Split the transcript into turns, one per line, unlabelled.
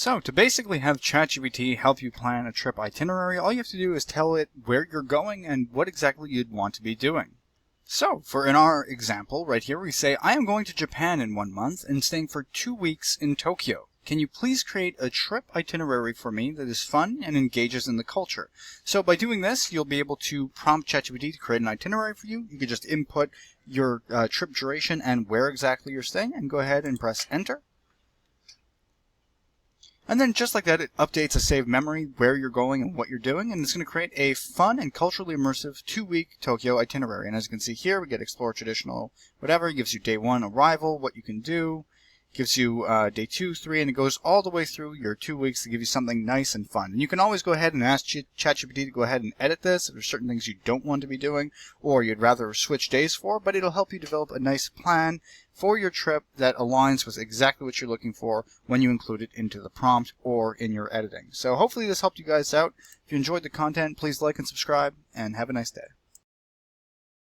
So to basically have ChatGPT help you plan a trip itinerary, all you have to do is tell it where you're going and what exactly you'd want to be doing. So for in our example right here, we say, I am going to Japan in 1 month and staying for 2 weeks in Tokyo. Can you please create a trip itinerary for me that is fun and engages in the culture? So by doing this, you'll be able to prompt ChatGPT to create an itinerary for you. You can just input your trip duration and where exactly you're staying and go ahead and press enter. And then just like that, it updates a saved memory where you're going and what you're doing, and it's going to create a fun and culturally immersive 2-week Tokyo itinerary. And as you can see here, we get explore traditional whatever. It gives you day 1 arrival, what you can do, gives you day 2, 3, and it goes all the way through your 2 weeks to give you something nice and fun. And you can always go ahead and ask ChatGPT to go ahead and edit this if there's certain things you don't want to be doing or you'd rather switch days for, but it'll help you develop a nice plan for your trip that aligns with exactly what you're looking for when you include it into the prompt or in your editing. So hopefully this helped you guys out. If you enjoyed the content, please like and subscribe, and have a nice day.